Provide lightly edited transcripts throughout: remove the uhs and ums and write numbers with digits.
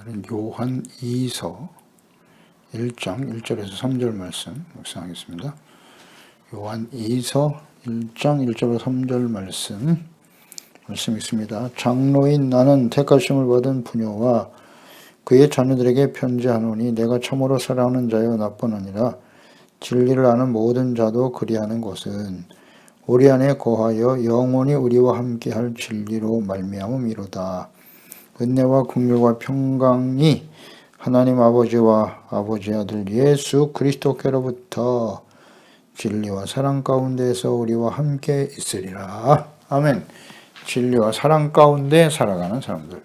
오늘은 요한 2서 1장 1절에서 3절 말씀 묵상하겠습니다. 요한 2서 1장 1절에서 3절 말씀 있습니다. 장로인 나는 택하심을 받은 부녀와 그의 자녀들에게 편지하노니 내가 참으로 사랑하는 자여 나뿐 아니라 진리를 아는 모든 자도 그리하는 것은 우리 안에 거하여 영원히 우리와 함께할 진리로 말미암음이로다. 은혜와 긍휼과 평강이 하나님 아버지와 아버지 아들 예수 그리스도께로부터 진리와 사랑 가운데서 우리와 함께 있으리라. 아멘. 진리와 사랑 가운데 살아가는 사람들.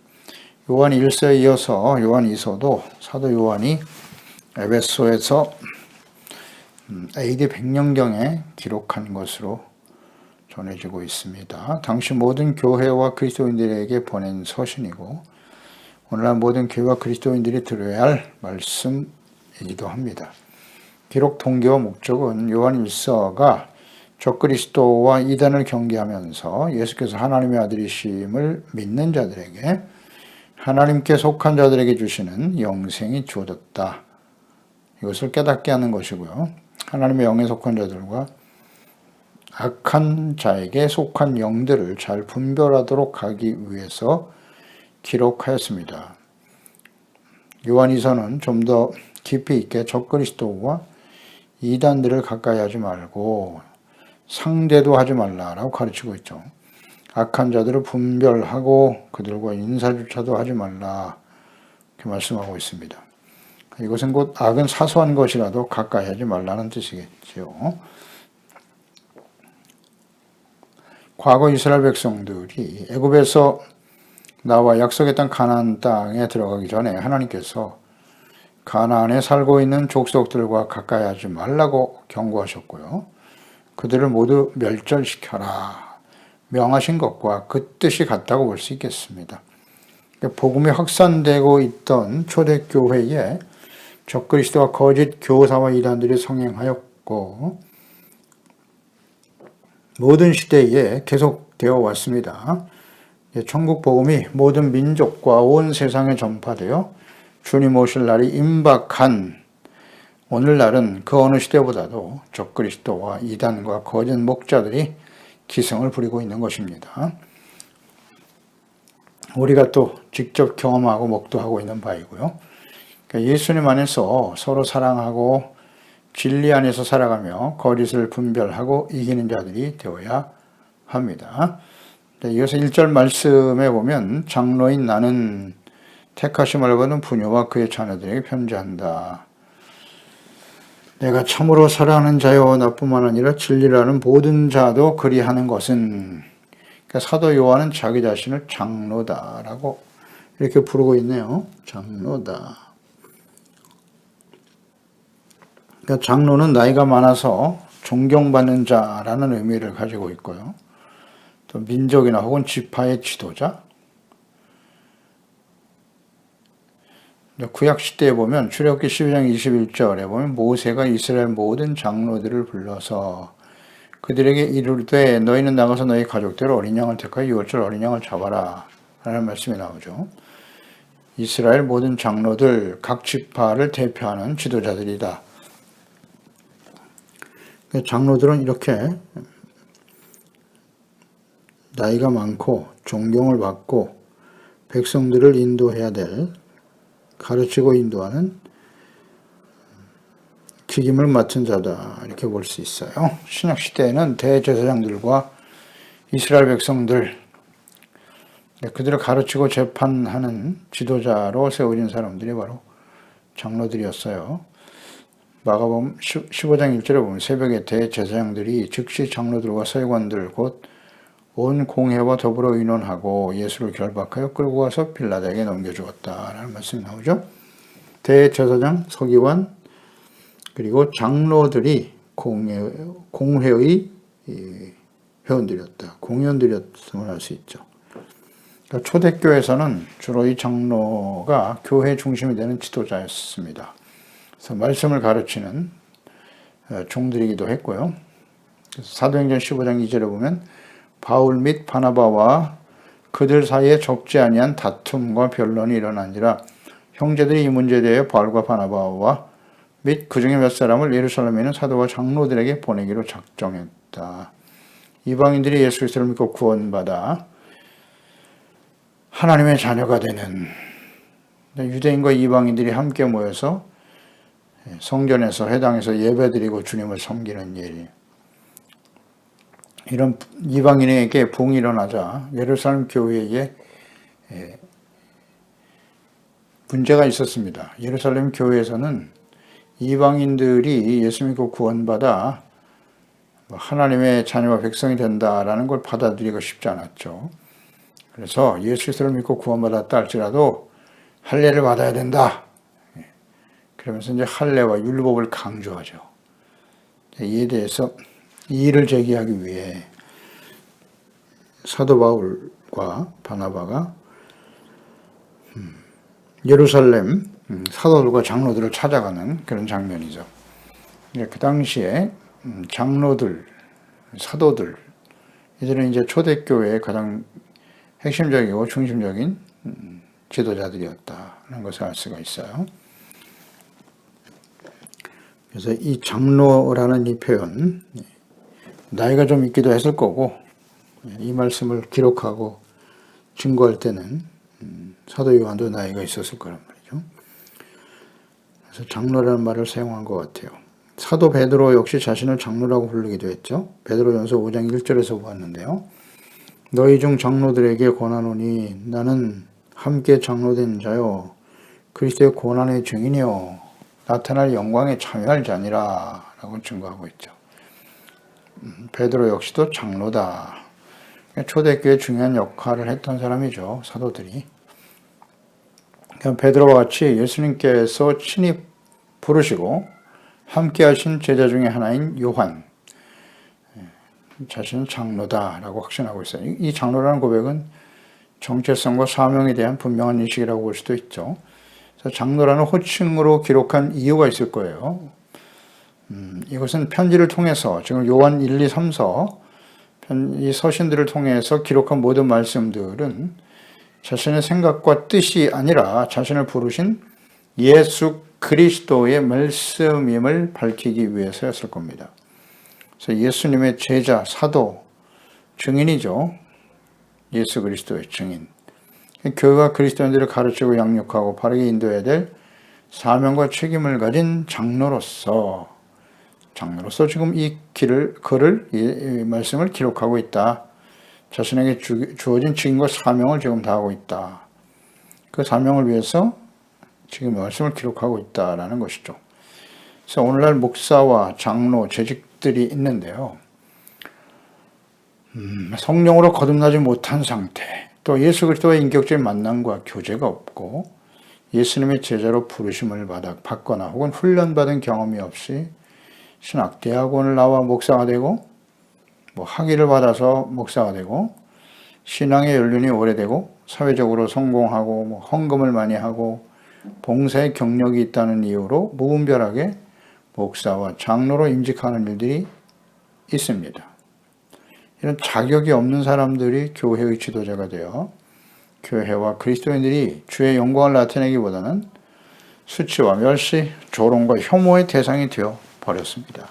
요한 1서에 이어서 요한 2서도 사도 요한이 에베소에서 AD 100년경에 기록한 것으로 전해지고 있습니다. 당시 모든 교회와 그리스도인들에게 보낸 서신이고 오늘날 모든 교회와 그리스도인들이 들어야 할 말씀이기도 합니다. 기록 동기와 목적은 요한 1서가 적그리스도와 이단을 경계하면서 예수께서 하나님의 아들이심을 믿는 자들에게 하나님께 속한 자들에게 주시는 영생이 주어졌다. 이것을 깨닫게 하는 것이고요. 하나님의 영에 속한 자들과 악한 자에게 속한 영들을 잘 분별하도록 하기 위해서 기록하였습니다. 요한이서는 좀 더 깊이 있게 적그리스도와 이단들을 가까이 하지 말고 상대도 하지 말라라고 가르치고 있죠. 악한 자들을 분별하고 그들과 인사조차도 하지 말라 이렇게 말씀하고 있습니다. 이것은 곧 악은 사소한 것이라도 가까이 하지 말라는 뜻이겠죠. 과거 이스라엘 백성들이 애굽에서 나와 약속의 땅 가나안 땅에 들어가기 전에 하나님께서 가나안에 살고 있는 족속들과 가까이 하지 말라고 경고하셨고요. 그들을 모두 멸절시켜라 명하신 것과 그 뜻이 같다고 볼 수 있겠습니다. 복음이 확산되고 있던 초대교회에 적그리스도와 거짓 교사와 이단들이 성행하였고 모든 시대에 계속되어 왔습니다. 천국 복음이 모든 민족과 온 세상에 전파되어 주님 오실 날이 임박한 오늘날은 그 어느 시대보다도 적그리스도와 이단과 거짓 목자들이 기승을 부리고 있는 것입니다. 우리가 또 직접 경험하고 목도하고 있는 바이고요. 예수님 안에서 서로 사랑하고 진리 안에서 살아가며 거짓을 분별하고 이기는 자들이 되어야 합니다. 이어서 1절 말씀에 보면 장로인 나는 택하심을 받은 부녀와 그의 자녀들에게 편지한다. 내가 참으로 사랑하는 자여 나뿐만 아니라 진리를 아는 모든 자도 그리하는 것은 사도 요한은 자기 자신을 장로다라고 이렇게 부르고 있네요. 장로다. 장로는 나이가 많아서 존경받는 자라는 의미를 가지고 있고요. 또 민족이나 혹은 지파의 지도자. 구약 시대에 보면 출애굽기 12장 21절에 보면 모세가 이스라엘 모든 장로들을 불러서 그들에게 이르되 너희는 나가서 너희 가족대로 어린 양을 택하여 6월절 어린 양을 잡아라 라는 말씀이 나오죠. 이스라엘 모든 장로들 각 지파를 대표하는 지도자들이다. 장로들은 이렇게 나이가 많고 존경을 받고 백성들을 인도해야 될 가르치고 인도하는 직임을 맡은 자다 이렇게 볼 수 있어요. 신약 시대에는 대제사장들과 이스라엘 백성들 그들을 가르치고 재판하는 지도자로 세워진 사람들이 바로 장로들이었어요. 마가복음 15장 1절에 보면 새벽에 대제사장들이 즉시 장로들과 서기관들 곧 온 공회와 더불어 의논하고 예수를 결박하여 끌고 가서 빌라도에게 넘겨주었다라는 말씀이 나오죠. 대제사장, 서기관 그리고 장로들이 공회의 회원들이었다. 공회원들이었음을 알 수 있죠. 그러니까 초대교회에서는 주로 이 장로가 교회 중심이 되는 지도자였습니다. 그래서 말씀을 가르치는 종들이기도 했고요. 그래서 사도행전 15장 2절에 보면 바울 및 바나바와 그들 사이에 적지 아니한 다툼과 변론이 일어난지라 형제들이 이 문제에 대해 바울과 바나바와 및 그 중에 몇 사람을 예루살렘에 있는 사도와 장로들에게 보내기로 작정했다. 이방인들이 예수 그리스도를 믿고 구원받아 하나님의 자녀가 되는, 유대인과 이방인들이 함께 모여서 성전에서 회당에서 예배드리고 주님을 섬기는 일, 이런 이방인에게 부흥이 일어나자 예루살렘 교회에 문제가 있었습니다. 예루살렘 교회에서는 이방인들이 예수 믿고 구원받아 하나님의 자녀와 백성이 된다라는 걸 받아들이고 싶지 않았죠. 그래서 예수 그리스도를 믿고 구원받았다 할지라도 할례를 받아야 된다. 그러면서 이제 할례와 율법을 강조하죠. 이에 대해서 이의를 제기하기 위해 사도 바울과 바나바가 예루살렘 사도들과 장로들을 찾아가는 그런 장면이죠. 그 당시에 장로들, 사도들, 이들은 이제 초대교회의 가장 핵심적이고 중심적인 지도자들이었다는 것을 알 수가 있어요. 그래서 이 장로라는 이 표현, 나이가 좀 있기도 했을 거고, 이 말씀을 기록하고 증거할 때는 사도 요한도 나이가 있었을 거란 말이죠. 그래서 장로라는 말을 사용한 것 같아요. 사도 베드로 역시 자신을 장로라고 부르기도 했죠. 베드로전서 5장 1절에서 보았는데요. 너희 중 장로들에게 권하노니 나는 함께 장로된 자요 그리스도의 고난의 증인이요 나타날 영광에 참여할 자니라 라고 증거하고 있죠. 베드로 역시도 장로다. 초대교회 중요한 역할을 했던 사람이죠. 사도들이. 베드로와 같이 예수님께서 친히 부르시고 함께 하신 제자 중에 하나인 요한, 자신은 장로다라고 확신하고 있어요. 이 장로라는 고백은 정체성과 사명에 대한 분명한 인식이라고 볼 수도 있죠. 그래서 장로라는 호칭으로 기록한 이유가 있을 거예요. 이것은 편지를 통해서 지금 요한 1, 2, 3서 이 서신들을 통해서 기록한 모든 말씀들은 자신의 생각과 뜻이 아니라 자신을 부르신 예수 그리스도의 말씀임을 밝히기 위해서였을 겁니다. 그래서 예수님의 제자, 사도, 증인이죠. 예수 그리스도의 증인. 교회가 그리스도인들을 가르치고 양육하고 바르게 인도해야 될 사명과 책임을 가진 장로로서 지금 이 글을, 이 말씀을 기록하고 있다. 자신에게 주어진 책임과 사명을 지금 다하고 있다. 그 사명을 위해서 지금 말씀을 기록하고 있다라는 것이죠. 그래서 오늘날 목사와 장로, 재직들이 있는데요. 성령으로 거듭나지 못한 상태, 또 예수 그리스도의 인격적인 만남과 교제가 없고 예수님의 제자로 부르심을 받거나 혹은 훈련받은 경험이 없이 신학대학원을 나와 목사가 되고 학위를 받아서 목사가 되고 신앙의 연륜이 오래되고 사회적으로 성공하고 헌금을 많이 하고 봉사의 경력이 있다는 이유로 무분별하게 목사와 장로로 임직하는 일들이 있습니다. 이런 자격이 없는 사람들이 교회의 지도자가 되어 교회와 그리스도인들이 주의 영광을 나타내기보다는 수치와 멸시, 조롱과 혐오의 대상이 되어 버렸습니다.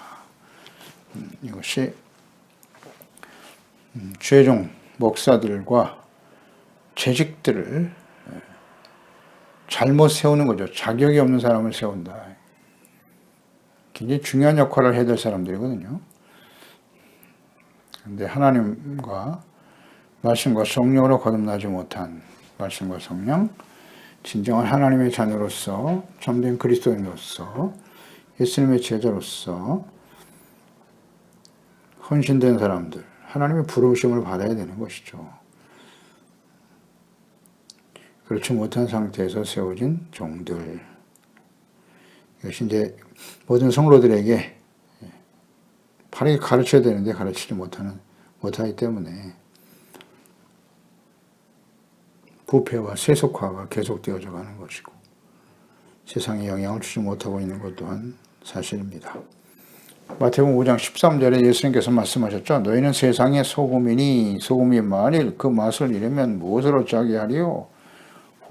이것이 최종 목사들과 재직들을 잘못 세우는 거죠. 자격이 없는 사람을 세운다. 굉장히 중요한 역할을 해야 될 사람들이거든요. 그런데 하나님과 말씀과 성령으로 거듭나지 못한 말씀과 성령, 진정한 하나님의 자녀로서, 참된 그리스도인으로서, 예수님의 제자로서 헌신된 사람들, 하나님의 부르심을 받아야 되는 것이죠. 그렇지 못한 상태에서 세워진 종들. 이것이 이제 모든 성로들에게 바르게 가르쳐야 되는데 가르치지 못하기 때문에 부패와 세속화가 계속되어져 가는 것이고 세상에 영향을 주지 못하고 있는 것 또한 사실입니다. 마태복음 5장 13절에 예수님께서 말씀하셨죠. 너희는 세상의 소금이니 소금이 만일 그 맛을 잃으면 무엇을 어찌하게 하리요?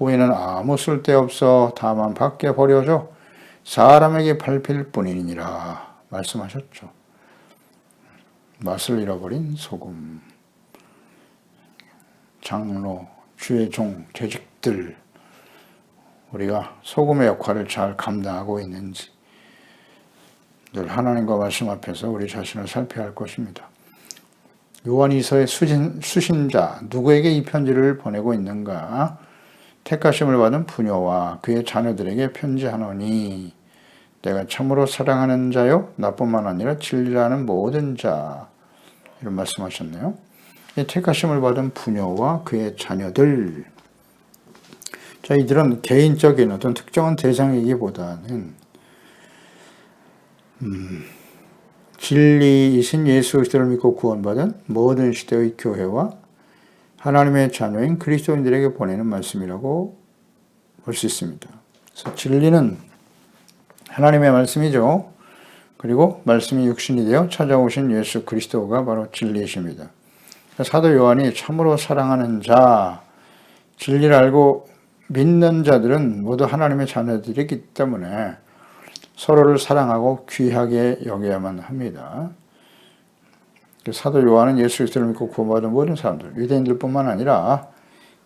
후에는 아무 쓸데없어 다만 밖에 버려져 사람에게 밟힐 뿐이니라 말씀하셨죠. 맛을 잃어버린 소금, 장로, 주의 종, 재직들, 우리가 소금의 역할을 잘 감당하고 있는지 늘 하나님과 말씀 앞에서 우리 자신을 살펴야 할 것입니다. 요한이서의 수신자 누구에게 이 편지를 보내고 있는가? 택하심을 받은 부녀와 그의 자녀들에게 편지하노니 내가 참으로 사랑하는 자요 나뿐만 아니라 진리라는 모든 자, 이런 말씀하셨네요. 이 택하심을 받은 부녀와 그의 자녀들, 자, 이들은 개인적인 어떤 특정한 대상이기보다는 진리이신 예수 그리스도를 믿고 구원받은 모든 시대의 교회와 하나님의 자녀인 그리스도인들에게 보내는 말씀이라고 볼 수 있습니다. 그래서 진리는 하나님의 말씀이죠. 그리고 말씀이 육신이 되어 찾아오신 예수 그리스도가 바로 진리이십니다. 사도 요한이 참으로 사랑하는 자, 진리를 알고 믿는 자들은 모두 하나님의 자녀들이기 때문에 서로를 사랑하고 귀하게 여겨야만 합니다. 사도 요한은 예수 그리스도를 믿고 구원받은 모든 사람들, 유대인들뿐만 아니라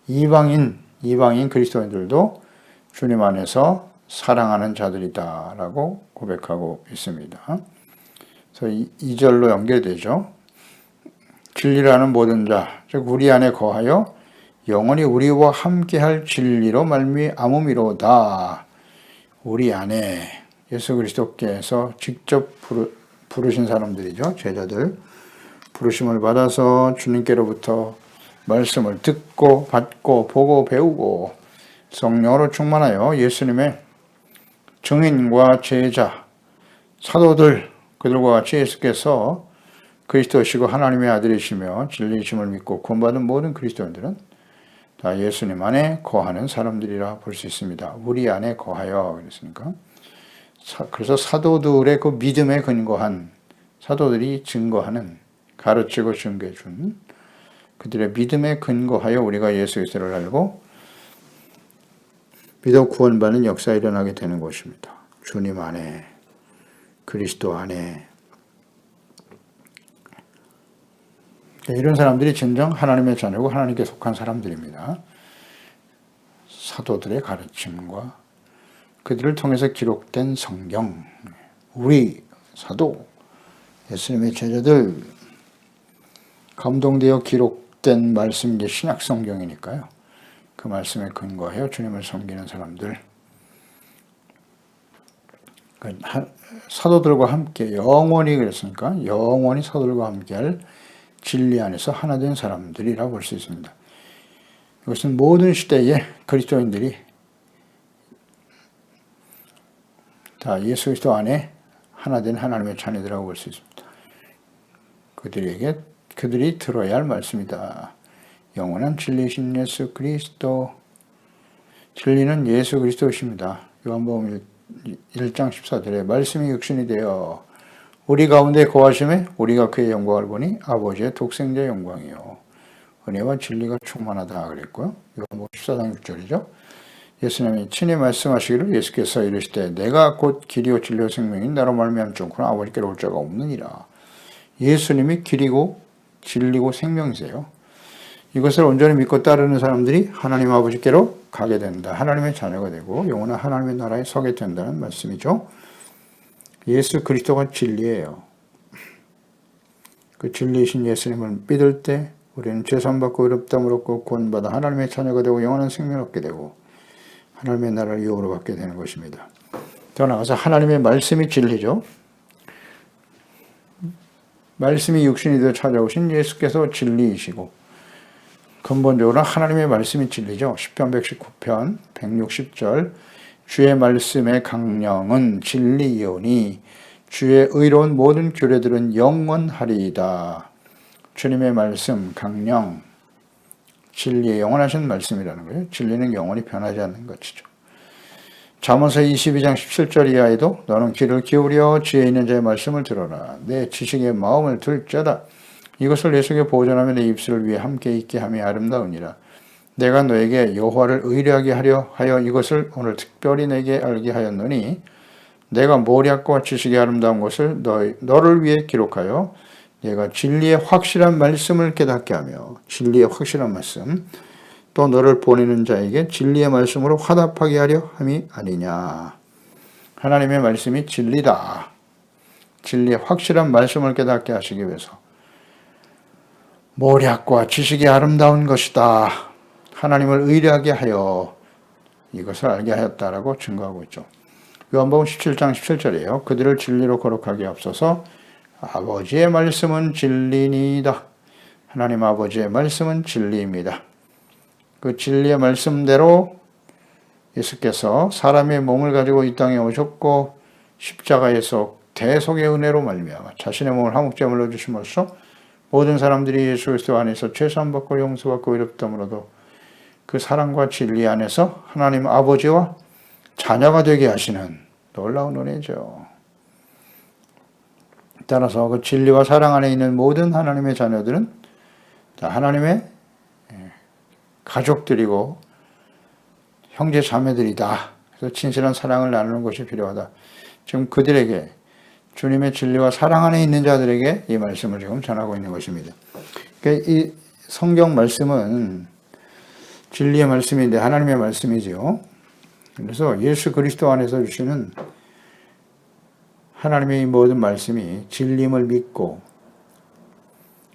이방인 그리스도인들도 주님 안에서 사랑하는 자들이다라고 고백하고 있습니다. 그래서 2절로 연결되죠. 진리라는 모든 자, 즉 우리 안에 거하여 영원히 우리와 함께할 진리로 말미암음이로다. 우리 안에 예수 그리스도께서 직접 부르신 사람들이죠. 제자들. 부르심을 받아서 주님께로부터 말씀을 듣고 받고 보고 배우고 성령으로 충만하여 예수님의 증인과 제자, 사도들, 그들과 같이 예수께서 그리스도시고 하나님의 아들이시며 진리이심을 믿고 구원받은 모든 그리스도인들은 다 예수님 안에 거하는 사람들이라 볼 수 있습니다. 우리 안에 거하여 그랬으니까. 그래서 사도들의 그 믿음에 근거한, 사도들이 증거하는, 가르치고 증거해 준 그들의 믿음에 근거하여 우리가 예수 그리스도를 알고 믿어 구원받는 역사가 일어나게 되는 것입니다. 주님 안에, 그리스도 안에. 이런 사람들이 진정 하나님의 자녀고 하나님께 속한 사람들입니다. 사도들의 가르침과 그들을 통해서 기록된 성경, 우리 사도, 예수님의 제자들, 감동되어 기록된 말씀이 이제 신약 성경이니까요. 그 말씀에 근거하여 주님을 섬기는 사람들, 사도들과 함께 영원히, 그랬으니까 영원히 사도들과 함께할 진리 안에서 하나 된 사람들이라고 볼 수 있습니다. 이것은 모든 시대의 그리스도인들이 다 예수 그리스도 안에 하나 된 하나님의 자녀들이라고 볼 수 있습니다. 그들이 들어야 할 말씀이다. 영원한 진리이신 예수 그리스도. 진리는 예수 그리스도이십니다. 요한복음 1장 14절에 말씀이 육신이 되어 우리 가운데 거하심에 우리가 그의 영광을 보니 아버지의 독생자의 영광이요 은혜와 진리가 충만하다 그랬고요. 요한복음 14장 6절이죠. 예수님이 친히 말씀하시기를 예수께서 이르시되 내가 곧 길이요 진리요 생명인 나로 말미암지 않고는 아버지께로 올 자가 없느니라. 예수님이 길이고 진리고 생명이세요. 이것을 온전히 믿고 따르는 사람들이 하나님 아버지께로 가게 된다. 하나님의 자녀가 되고 영원한 하나님의 나라에 서게 된다는 말씀이죠. 예수 그리스도가 진리예요. 그 진리이신 예수님을 믿을 때 우리는 죄사함받고 의롭다함을 얻고 구원받아 하나님의 자녀가 되고 영원한 생명을 얻게 되고 하나님의 나라를 유업으로 받게 되는 것입니다. 더 나아가서 하나님의 말씀이 진리죠. 말씀이 육신이 되어 찾아오신 예수께서 진리이시고 근본적으로 하나님의 말씀이 진리죠. 시편 119편 160절 주의 말씀의 강령은 진리이오니 주의 의로운 모든 규례들은 영원하리이다. 주님의 말씀, 강령, 진리의 영원하신 말씀이라는 거예요. 진리는 영원히 변하지 않는 것이죠. 잠언서 22장 17절 이하에도 너는 귀를 기울여 지혜 있는 자의 말씀을 들어라. 내 지식의 마음을 들자라. 이것을 내 속에 보존하며 내 입술을 위해 함께 있게 함이 아름다우니라. 내가 너에게 여호와를 의뢰하게 하려 하여 이것을 오늘 특별히 내게 알게 하였노니 내가 모략과 지식의 아름다운 것을 너를 위해 기록하여 내가 진리의 확실한 말씀을 깨닫게 하며 진리의 확실한 말씀 또 너를 보내는 자에게 진리의 말씀으로 화답하게 하려 함이 아니냐. 하나님의 말씀이 진리다. 진리의 확실한 말씀을 깨닫게 하시기 위해서 모략과 지식이 아름다운 것이다. 하나님을 의뢰하게 하여 이것을 알게 하였다라고 증거하고 있죠. 요한복음 17장 17절이에요. 그들을 진리로 거룩하게 앞서서 아버지의 말씀은 진리니이다. 하나님 아버지의 말씀은 진리입니다. 그 진리의 말씀대로 예수께서 사람의 몸을 가지고 이 땅에 오셨고 십자가에서 대속의 은혜로 말미암아 자신의 몸을 화목제물로 주심으로써 모든 사람들이 예수 그리스도 안에서 죄사함 받고 용서받고 의롭다므로도 그 사랑과 진리 안에서 하나님 아버지와 자녀가 되게 하시는 놀라운 은혜죠. 따라서 그 진리와 사랑 안에 있는 모든 하나님의 자녀들은 하나님의 가족들이고 형제 자매들이다. 그래서 진실한 사랑을 나누는 것이 필요하다. 지금 그들에게 주님의 진리와 사랑 안에 있는 자들에게 이 말씀을 지금 전하고 있는 것입니다. 그러니까 이 성경 말씀은 진리의 말씀인데 하나님의 말씀이지요. 그래서 예수 그리스도 안에서 주시는 하나님의 이 모든 말씀이 진리임을 믿고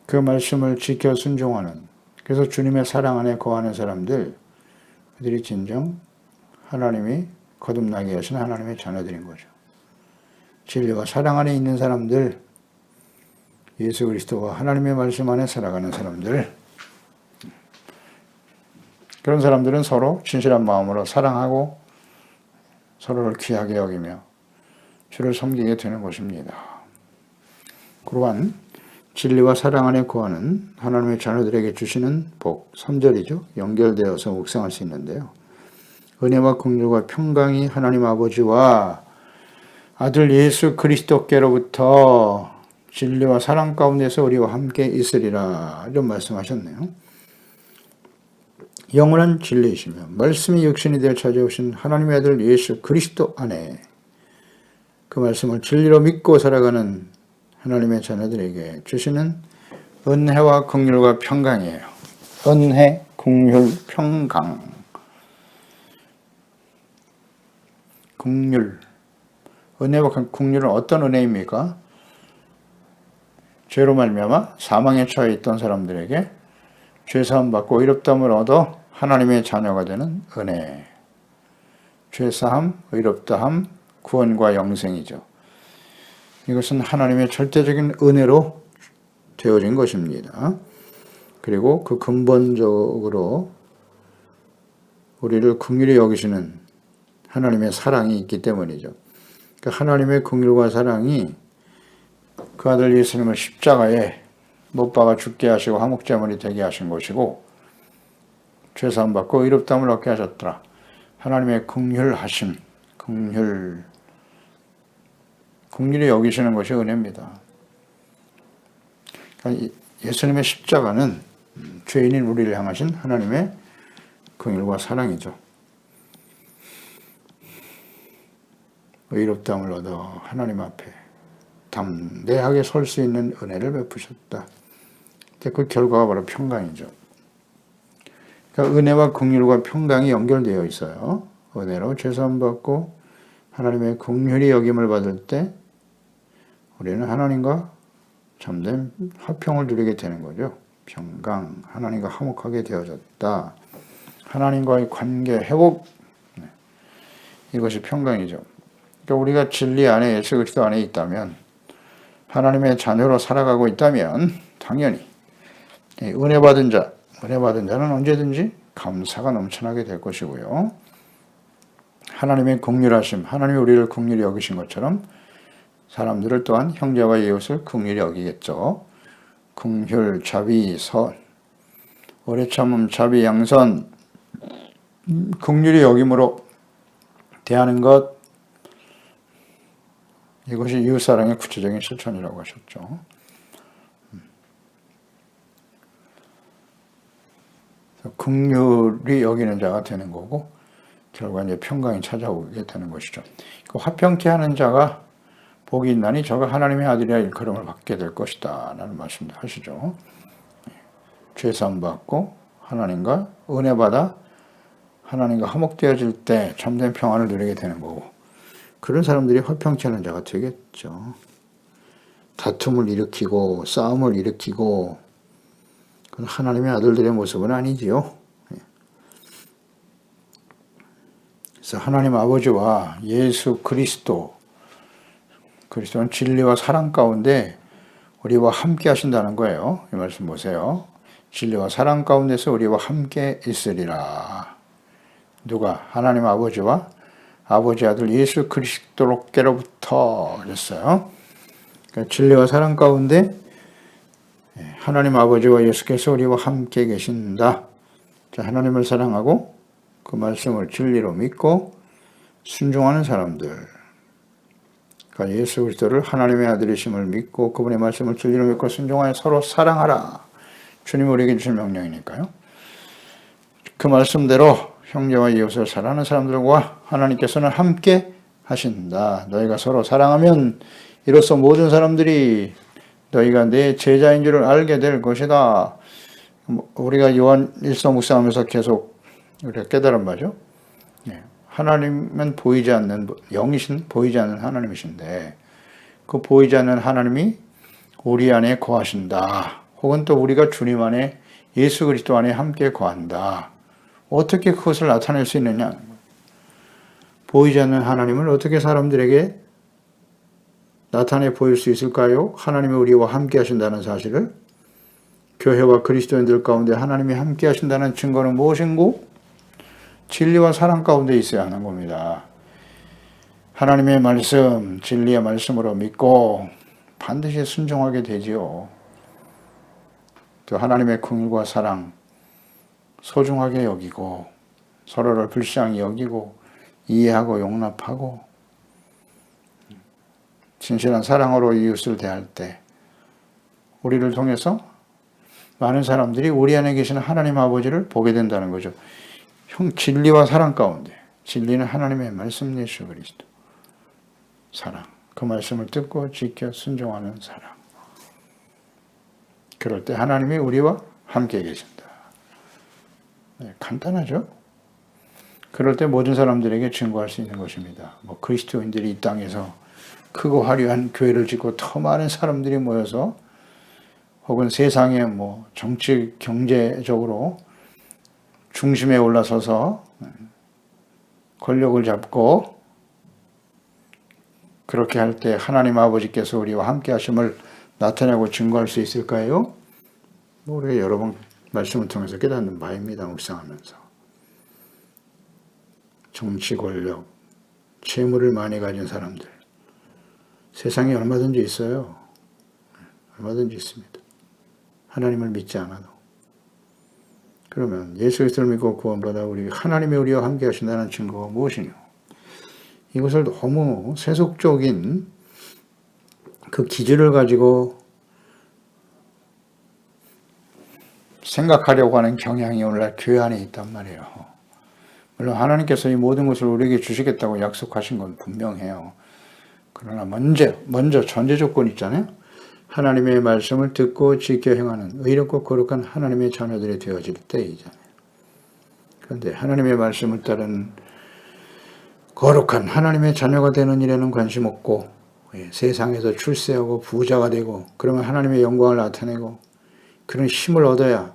그 말씀을 지켜 순종하는 그래서 주님의 사랑 안에 거하는 사람들 그들이 진정 하나님이 거듭나게 하신 하나님의 자녀들인 거죠. 진리와 사랑 안에 있는 사람들 예수 그리스도와 하나님의 말씀 안에 살아가는 사람들 그런 사람들은 서로 진실한 마음으로 사랑하고 서로를 귀하게 여기며 주를 섬기게 되는 것입니다. 그러한 진리와 사랑 안에 거하는 하나님의 자녀들에게 주시는 복, 3절이죠. 연결되어서 묵상할 수 있는데요. 은혜와 긍휼과 평강이 하나님 아버지와 아들 예수 그리스도께로부터 진리와 사랑 가운데서 우리와 함께 있으리라 이런 말씀하셨네요. 영원한 진리이시며 말씀이 육신이 되어 찾아오신 하나님의 아들 예수 그리스도 안에 그 말씀을 진리로 믿고 살아가는 하나님의 자녀들에게 주시는 은혜와 긍휼과 평강이에요. 은혜, 긍휼, 평강. 긍휼. 은혜와 긍휼은 어떤 은혜입니까? 죄로 말미암아 사망에 처해 있던 사람들에게 죄사함 받고 의롭다함을 얻어 하나님의 자녀가 되는 은혜. 죄사함, 의롭다함, 구원과 영생이죠. 이것은 하나님의 절대적인 은혜로 되어진 것입니다. 그리고 그 근본적으로 우리를 긍휼히 여기시는 하나님의 사랑이 있기 때문이죠. 그러니까 하나님의 긍휼과 사랑이 그 아들 예수님을 십자가에 못 박아 죽게 하시고 화목제물이 되게 하신 것이고 죄사함 받고 의롭다함을 얻게 하셨더라. 하나님의 긍휼하심, 긍휼히 여기시는 것이 은혜입니다. 그러니까 예수님의 십자가는 죄인인 우리를 향하신 하나님의 긍휼과 사랑이죠. 의롭다함을 얻어 하나님 앞에 담대하게 설 수 있는 은혜를 베푸셨다. 그 결과가 바로 평강이죠. 그러니까 은혜와 긍휼과 평강이 연결되어 있어요. 은혜로 죄사함 받고 하나님의 긍휼히 여김을 받을 때 우리는 하나님과 참된 화평을 누리게 되는 거죠. 평강, 하나님과 화목하게 되어졌다. 하나님과의 관계 회복, 이것이 평강이죠. 그러니까 우리가 진리 안에 예수 그리스도 안에 있다면 하나님의 자녀로 살아가고 있다면 당연히 은혜 받은 자는 언제든지 감사가 넘쳐나게 될 것이고요. 하나님의 긍휼하심, 하나님이 우리를 긍휼히 여기신 것처럼 사람들을 또한 형제와 이웃을 긍휼히 여기겠죠. 긍휼, 자비, 선, 오래 참음, 자비, 양선, 긍휼히 여김으로 대하는 것, 이것이 이웃사랑의 구체적인 실천이라고 하셨죠. 긍휼히 여기는 자가 되는 거고 결과 이제 평강이 찾아오게 되는 것이죠. 그 화평케 하는 자가 복이 있나니 저가 하나님의 아들이라 일컬음을 받게 될 것이다 라는 말씀도 하시죠. 죄사함 받고 하나님과 은혜 받아 하나님과 화목되어질 때 참된 평안을 누리게 되는 거고 그런 사람들이 화평케 하는 자가 되겠죠. 다툼을 일으키고 싸움을 일으키고 그건 하나님의 아들들의 모습은 아니지요. 그래서 하나님 아버지와 예수 그리스도는 진리와 사랑 가운데 우리와 함께 하신다는 거예요. 이 말씀 보세요. 진리와 사랑 가운데서 우리와 함께 있으리라. 누가? 하나님 아버지와 아버지 아들 예수 그리스도께로부터 그랬어요. 그러니까 진리와 사랑 가운데 하나님 아버지와 예수께서 우리와 함께 계신다. 자, 하나님을 사랑하고 그 말씀을 진리로 믿고 순종하는 사람들. 그러니까 예수 그리스도를 하나님의 아들이심을 믿고 그분의 말씀을 진리로 믿고 순종하여 서로 사랑하라. 주님이 우리에게 주신 명령이니까요. 그 말씀대로 형제와 이웃을 사랑하는 사람들과 하나님께서는 함께 하신다. 너희가 서로 사랑하면 이로써 모든 사람들이 너희가 내 제자인 줄을 알게 될 것이다. 우리가 요한 1서 묵상하면서 계속 우리가 깨달은 바죠. 하나님은 보이지 않는 영이신 보이지 않는 하나님이신데 그 보이지 않는 하나님이 우리 안에 거하신다. 혹은 또 우리가 주님 안에 예수 그리스도 안에 함께 거한다. 어떻게 그것을 나타낼 수 있느냐? 보이지 않는 하나님을 어떻게 사람들에게 나타내 보일 수 있을까요? 하나님이 우리와 함께 하신다는 사실을 교회와 그리스도인들 가운데 하나님이 함께 하신다는 증거는 무엇인고? 진리와 사랑 가운데 있어야 하는 겁니다. 하나님의 말씀, 진리의 말씀으로 믿고 반드시 순종하게 되지요. 또 하나님의 긍휼과 사랑 소중하게 여기고 서로를 불쌍히 여기고 이해하고 용납하고 진실한 사랑으로 이웃을 대할 때 우리를 통해서 많은 사람들이 우리 안에 계신 하나님 아버지를 보게 된다는 거죠. 진리와 사랑 가운데 진리는 하나님의 말씀 예수 그리스도 사랑 그 말씀을 듣고 지켜 순종하는 사랑 그럴 때 하나님이 우리와 함께 계신다. 간단하죠? 그럴 때 모든 사람들에게 증거할 수 있는 것입니다. 그리스도인들이 이 땅에서 크고 화려한 교회를 짓고 더 많은 사람들이 모여서 혹은 세상에 정치 경제적으로 중심에 올라서서 권력을 잡고 그렇게 할 때 하나님 아버지께서 우리와 함께 하심을 나타내고 증거할 수 있을까요? 우리가 여러 번 말씀을 통해서 깨닫는 바입니다. 묵상하면서. 정치 권력, 재물을 많이 가진 사람들. 세상에 얼마든지 있어요. 얼마든지 있습니다. 하나님을 믿지 않아도. 그러면 예수 그리스도를 믿고 구원받아 하나님이 우리와 함께 하신다는 증거가 무엇이냐? 이것을 너무 세속적인 그 기준을 가지고 생각하려고 하는 경향이 오늘날 교회 안에 있단 말이에요. 물론 하나님께서 이 모든 것을 우리에게 주시겠다고 약속하신 건 분명해요. 그러나 먼저 전제 조건이 있잖아요. 하나님의 말씀을 듣고 지켜 행하는 의롭고 거룩한 하나님의 자녀들이 되어질 때이잖아요. 그런데 하나님의 말씀을 따른 거룩한 하나님의 자녀가 되는 일에는 관심 없고 세상에서 출세하고 부자가 되고 그러면 하나님의 영광을 나타내고 그런 힘을 얻어야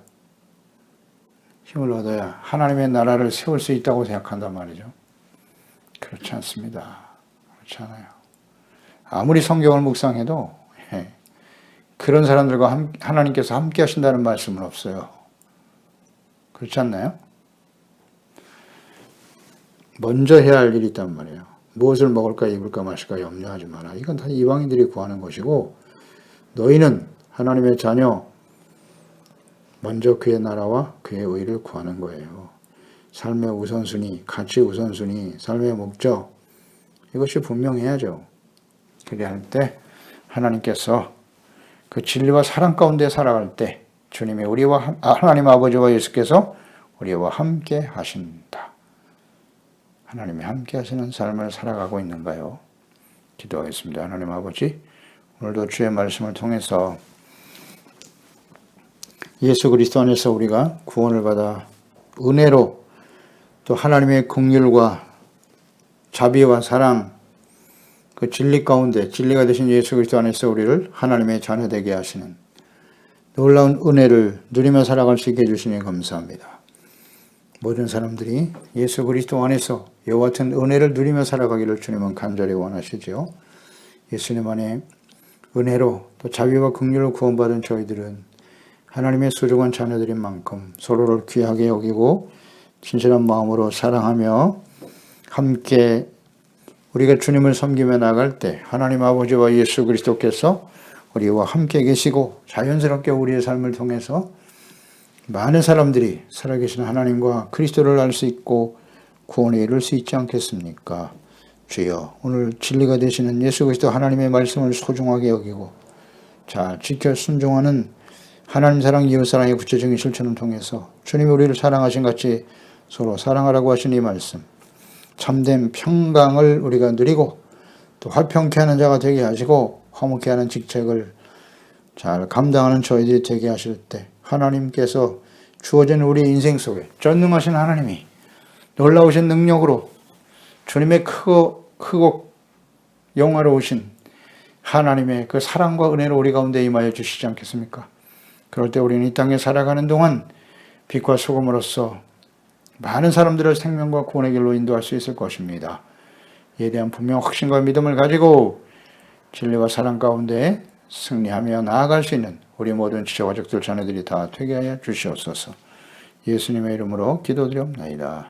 하나님의 나라를 세울 수 있다고 생각한단 말이죠. 그렇지 않습니다. 그렇지 않아요. 아무리 성경을 묵상해도 그런 사람들과 하나님께서 함께 하신다는 말씀은 없어요. 그렇지 않나요? 먼저 해야 할 일이 있단 말이에요. 무엇을 먹을까 입을까 마실까 염려하지 마라. 이건 다 이방인들이 구하는 것이고 너희는 하나님의 자녀 먼저 그의 나라와 그의 의를 구하는 거예요. 삶의 우선순위, 가치 우선순위, 삶의 목적 이것이 분명해야죠. 그래야 할 때 하나님께서 그 진리와 사랑 가운데 살아갈 때 주님이 하나님 아버지와 예수께서 우리와 함께 하신다. 하나님이 함께 하시는 삶을 살아가고 있는가요? 기도하겠습니다. 하나님 아버지, 오늘도 주의 말씀을 통해서 예수 그리스도 안에서 우리가 구원을 받아 은혜로 또 하나님의 긍휼과 자비와 사랑, 그 진리 가운데 진리가 되신 예수 그리스도 안에서 우리를 하나님의 자녀되게 하시는 놀라운 은혜를 누리며 살아갈 수 있게 해주시니 감사합니다. 모든 사람들이 예수 그리스도 안에서 이와 같은 은혜를 누리며 살아가기를 주님은 간절히 원하시지요. 예수님 안에 은혜로 또 자비와 긍휼을 구원받은 저희들은 하나님의 소중한 자녀들인 만큼 서로를 귀하게 여기고 진실한 마음으로 사랑하며 함께 우리가 주님을 섬기며 나갈 때 하나님 아버지와 예수 그리스도께서 우리와 함께 계시고 자연스럽게 우리의 삶을 통해서 많은 사람들이 살아계신 하나님과 그리스도를 알 수 있고 구원에 이룰 수 있지 않겠습니까? 주여, 오늘 진리가 되시는 예수 그리스도 하나님의 말씀을 소중하게 여기고 잘 지켜 순종하는 하나님 사랑, 이웃 사랑의 구체적인 실천을 통해서 주님이 우리를 사랑하신 같이 서로 사랑하라고 하신 이 말씀, 참된 평강을 우리가 누리고 또 화평케 하는 자가 되게 하시고 화목케 하는 직책을 잘 감당하는 저희들이 되게 하실 때 하나님께서 주어진 우리 인생 속에 전능하신 하나님이 놀라우신 능력으로 주님의 크고 영화로우신 하나님의 그 사랑과 은혜로 우리 가운데 임하여 주시지 않겠습니까? 그럴 때 우리는 이 땅에 살아가는 동안 빛과 소금으로서 많은 사람들을 생명과 구원의 길로 인도할 수 있을 것입니다. 이에 대한 분명 확신과 믿음을 가지고 진리와 사랑 가운데 승리하며 나아갈 수 있는 우리 모든 지체가족들 자녀들이 다 되게 하여 주시옵소서. 예수님의 이름으로 기도드리옵나이다.